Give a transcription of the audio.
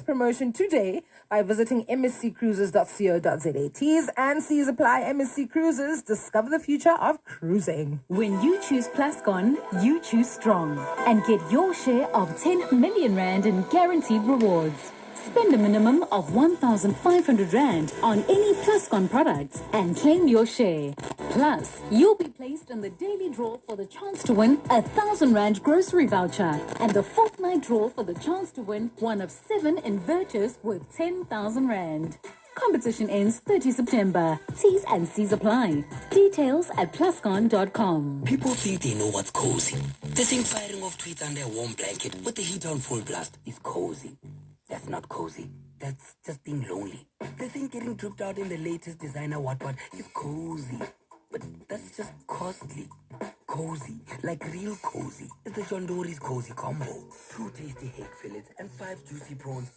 promotion today by visiting msccruises.co.za. T's and C's apply. MSC Cruises, discover the future of cruising. When you choose Plascon, you choose strong and get your share of 10 million rand in guaranteed rewards. Spend a minimum of 1,500 rand on any Plascon products and claim your share. Plus, you'll be placed in the daily draw for the chance to win a 1,000 rand grocery voucher and the fortnight draw for the chance to win one of 7 inverters worth 10,000 rand. Competition ends 30 September. T's and C's apply. Details at pluscon.com. People think they know what's cozy. They think firing off tweets under a warm blanket with the heat on full blast is cozy. That's not cozy. That's just being lonely. They think getting dripped out in the latest designer what is cozy. But that's just costly. Cozy, like real cozy, is the John Dory's Cozy Combo. 2 tasty egg fillets and 5 juicy prawns.